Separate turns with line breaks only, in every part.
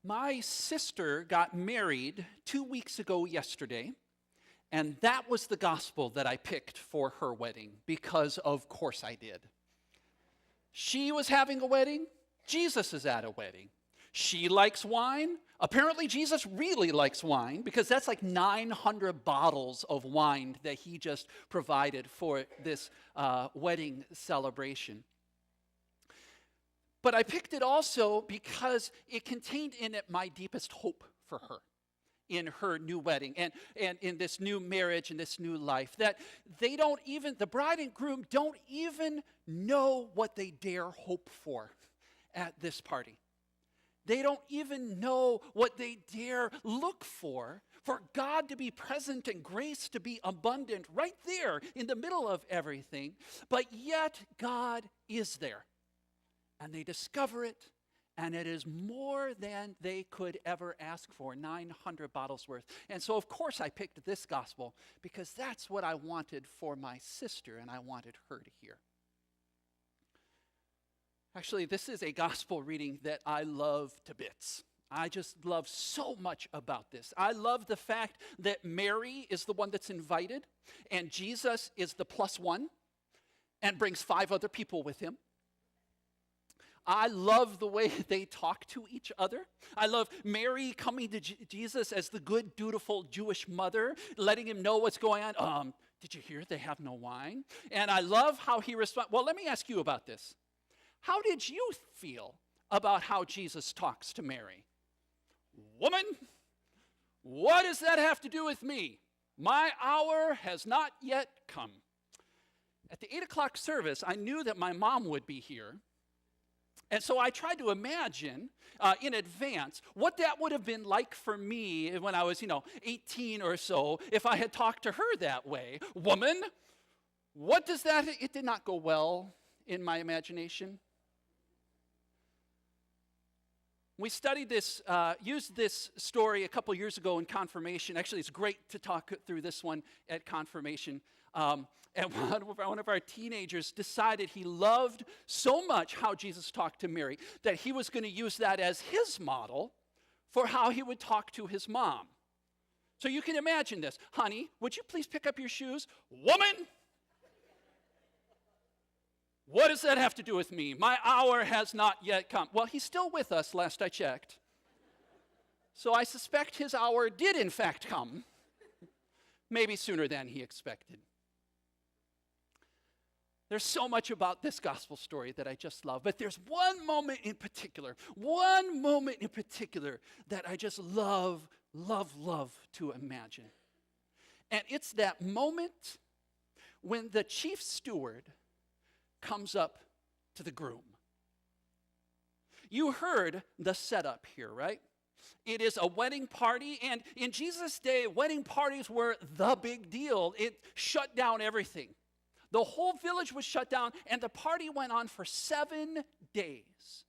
My sister got married 2 weeks ago yesterday, and that was the gospel that I picked for her wedding because, of course, I did. She was having a wedding. Jesus is at a wedding. She likes wine. Apparently, Jesus really likes wine because that's like 900 bottles of wine that he just provided for this wedding celebration. But I picked it also because it contained in it my deepest hope for her in her new wedding and in this new marriage and this new life. That the bride and groom don't even know what they dare hope for at this party. They don't even know what they dare look for God to be present and grace to be abundant right there in the middle of everything. But yet God is there. And they discover it, and it is more than they could ever ask for, 900 bottles worth. And so, of course, I picked this gospel because that's what I wanted for my sister, and I wanted her to hear. Actually, this is a gospel reading that I love to bits. I just love so much about this. I love the fact that Mary is the one that's invited, and Jesus is the plus one, and brings 5 other people with him. I love the way they talk to each other. I love Mary coming to Jesus as the good, dutiful Jewish mother, letting him know what's going on. Did you hear they have no wine? And I love how he responds. Well, let me ask you about this. How did you feel about how Jesus talks to Mary? Woman, what does that have to do with me? My hour has not yet come. At the 8 o'clock service, I knew that my mom would be here. And so I tried to imagine in advance what that would have been like for me when I was, 18 or so, if I had talked to her that way. Woman, what does that, it did not go well in my imagination. We studied this, used this story a couple years ago in confirmation. Actually, it's great to talk through this one at confirmation. And one of our teenagers decided he loved so much how Jesus talked to Mary that he was going to use that as his model for how he would talk to his mom. So you can imagine this. Honey, would you please pick up your shoes? Woman, what does that have to do with me? My hour has not yet come. Well, he's still with us, last I checked. So I suspect his hour did in fact come, maybe sooner than he expected. There's so much about this gospel story that I just love, but there's one moment in particular that I just love to imagine. And it's that moment when the chief steward comes up to the groom. You heard the setup here, right? It is a wedding party, and in Jesus' day, wedding parties were the big deal. It shut down everything. The whole village was shut down, and the party went on for 7 days.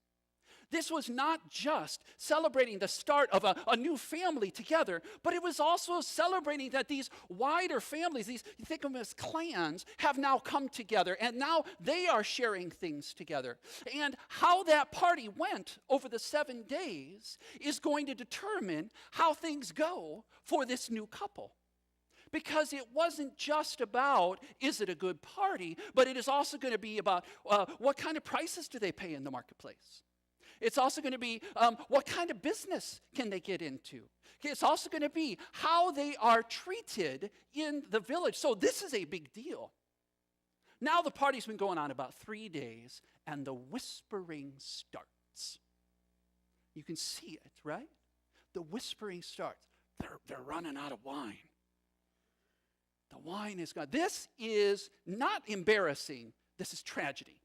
This was not just celebrating the start of a new family together, but it was also celebrating that these wider families, you think of them as clans, have now come together, and now they are sharing things together. And how that party went over the 7 days is going to determine how things go for this new couple. Because it wasn't just about, is it a good party, but it is also going to be about what kind of prices do they pay in the marketplace. It's also going to be what kind of business can they get into. It's also going to be how they are treated in the village. So this is a big deal. Now the party's been going on about 3 days, and the whispering starts. You can see it, right? The whispering starts. They're running out of wine. The wine is gone. This is not embarrassing. This is tragedy.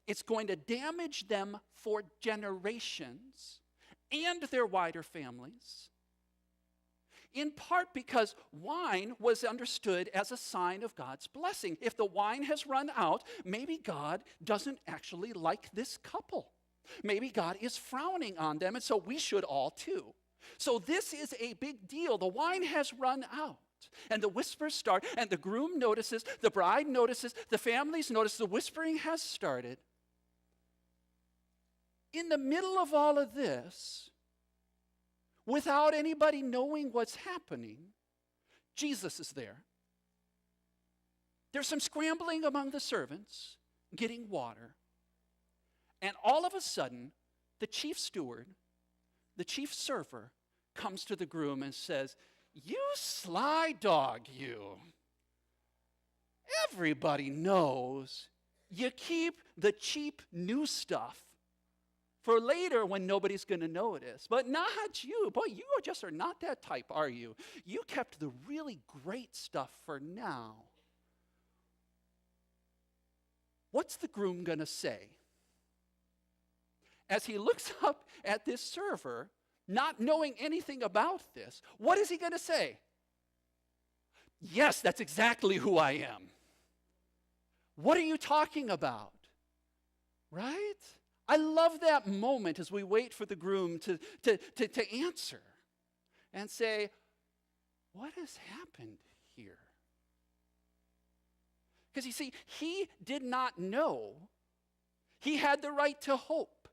It's going to damage them for generations and their wider families. In part because wine was understood as a sign of God's blessing. If the wine has run out, maybe God doesn't actually like this couple. Maybe God is frowning on them, and so we should all too. So this is a big deal. The wine has run out. And the whispers start, and the groom notices, the bride notices, the families notice, the whispering has started. In the middle of all of this, without anybody knowing what's happening, Jesus is there. There's some scrambling among the servants, getting water. And all of a sudden, the chief steward, the chief server, comes to the groom and says, "You sly dog, you. Everybody knows you keep the cheap new stuff for later when nobody's going to notice. But not you. Boy, you just are not that type, are you? You kept the really great stuff for now." What's the groom going to say? As he looks up at this server, not knowing anything about this, what is he going to say? "Yes, that's exactly who I am. What are you talking about?" Right? I love that moment as we wait for the groom to answer and say, "What has happened here?" Because you see, he did not know he had the right to hope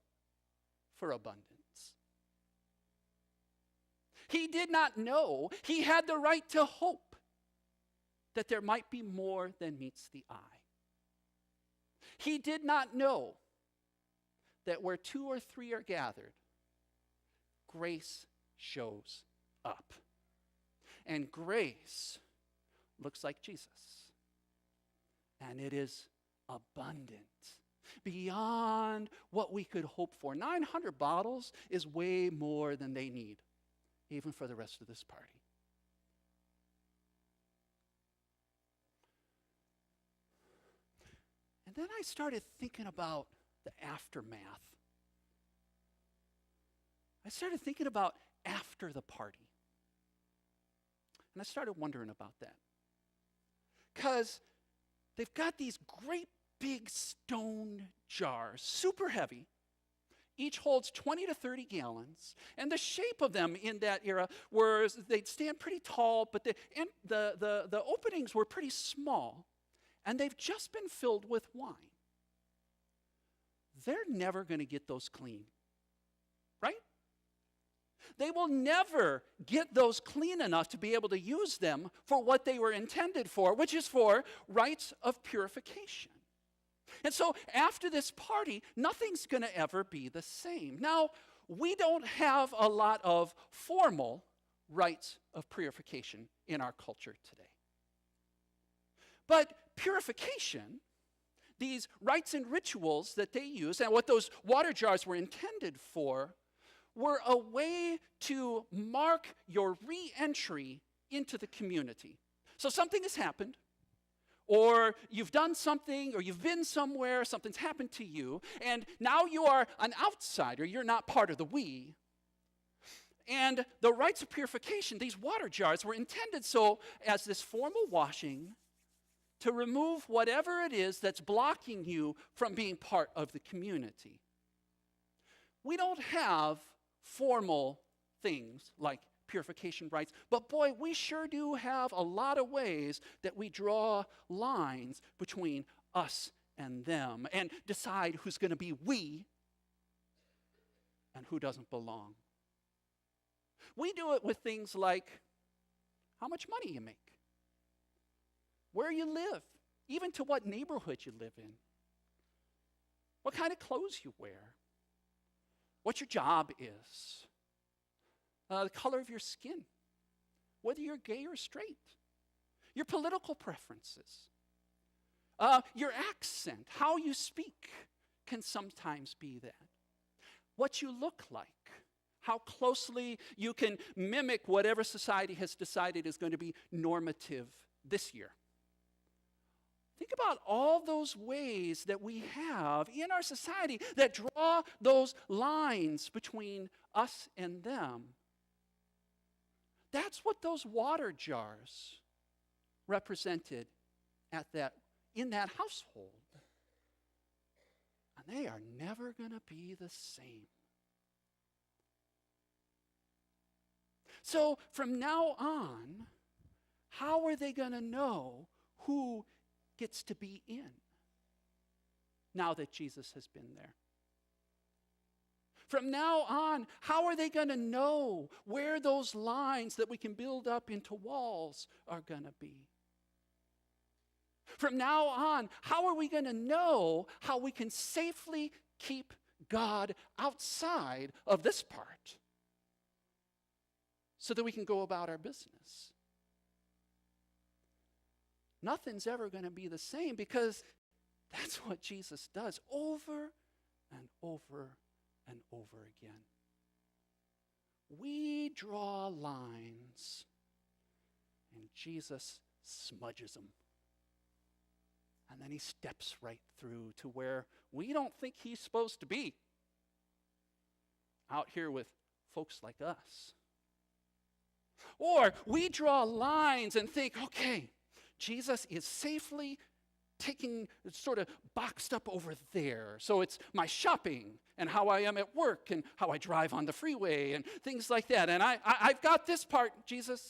for abundance. He did not know he had the right to hope that there might be more than meets the eye. He did not know that where two or three are gathered, grace shows up. And grace looks like Jesus. And it is abundant, beyond what we could hope for. 900 bottles is way more than they need, even for the rest of this party. And then I started thinking about the aftermath. I started thinking about after the party. And I started wondering about that. Because they've got these great big stone jars, super heavy. Each holds 20 to 30 gallons. And the shape of them in that era was they'd stand pretty tall, but the openings were pretty small. And they've just been filled with wine. They're never going to get those clean, right? They will never get those clean enough to be able to use them for what they were intended for, which is for rites of purification. And so after this party, nothing's going to ever be the same. Now, we don't have a lot of formal rites of purification in our culture today. But purification, these rites and rituals that they use, and what those water jars were intended for, were a way to mark your re-entry into the community. So something has happened, or you've done something, or you've been somewhere, something's happened to you, and now you are an outsider, you're not part of the we. And the rites of purification, these water jars, were intended so as this formal washing to remove whatever it is that's blocking you from being part of the community. We don't have formal things like purification rites, but boy, we sure do have a lot of ways that we draw lines between us and them and decide who's going to be we and who doesn't belong. We do it with things like how much money you make, where you live, even to what neighborhood you live in, what kind of clothes you wear, what your job is, the color of your skin, whether you're gay or straight, your political preferences, your accent, how you speak can sometimes be that. What you look like, how closely you can mimic whatever society has decided is going to be normative this year. Think about all those ways that we have in our society that draw those lines between us and them. That's what those water jars represented in that household. And they are never going to be the same. So from now on, how are they going to know who gets to be in now that Jesus has been there? From now on, how are they going to know where those lines that we can build up into walls are going to be? From now on, how are we going to know how we can safely keep God outside of this part so that we can go about our business? Nothing's ever going to be the same, because that's what Jesus does over and over and over again. We draw lines, and Jesus smudges them. And then he steps right through to where we don't think he's supposed to be, out here with folks like us. Or we draw lines and think, okay, Jesus is safely taking, sort of boxed up over there. So it's my shopping and how I am at work and how I drive on the freeway and things like that. And I've got this part, Jesus.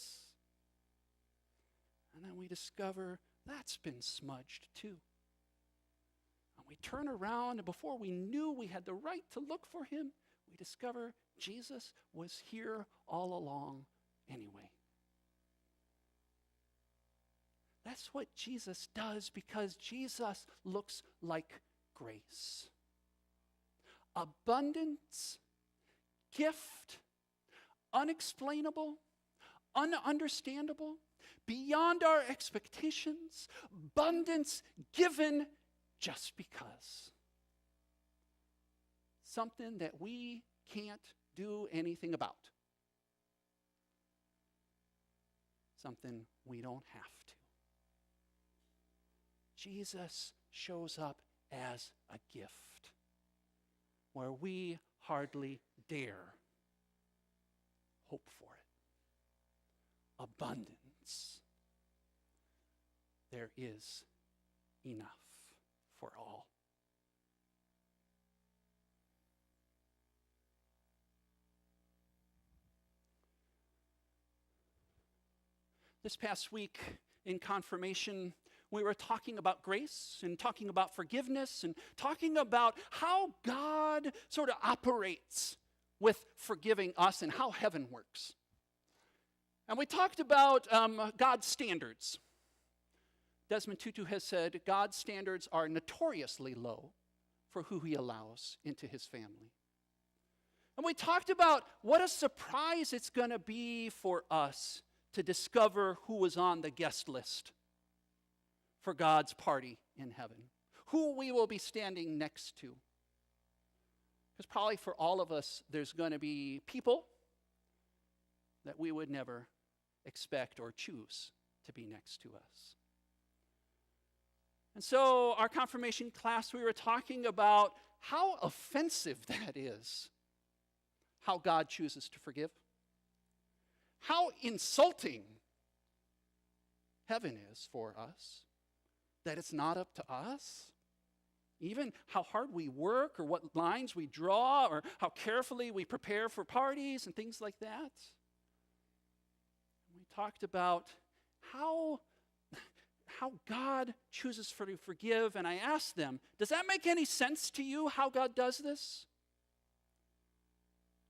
And then we discover that's been smudged too. And we turn around, and before we knew we had the right to look for him, we discover Jesus was here all along anyway. That's what Jesus does, because Jesus looks like grace. Abundance, gift, unexplainable, ununderstandable, beyond our expectations, abundance given just because. Something that we can't do anything about. Something we don't have to. Jesus shows up as a gift where we hardly dare hope for it. Abundance. There is enough for all. This past week in confirmation, we were talking about grace and talking about forgiveness and talking about how God sort of operates with forgiving us and how heaven works. And we talked about God's standards. Desmond Tutu has said God's standards are notoriously low for who he allows into his family. And we talked about what a surprise it's going to be for us to discover who was on the guest list for God's party in heaven, who we will be standing next to. Because probably for all of us, there's going to be people that we would never expect or choose to be next to us. And so our confirmation class, we were talking about how offensive that is, how God chooses to forgive. How insulting heaven is for us, that it's not up to us. Even how hard we work or what lines we draw or how carefully we prepare for parties and things like that. We talked about how God chooses to forgive, and I asked them, does that make any sense to you, how God does this?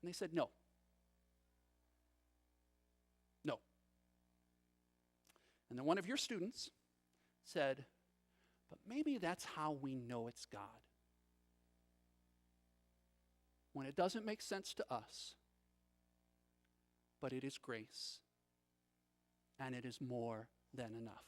And they said, no. No. And then one of your students said, but maybe that's how we know it's God. When it doesn't make sense to us, but it is grace, and it is more than enough.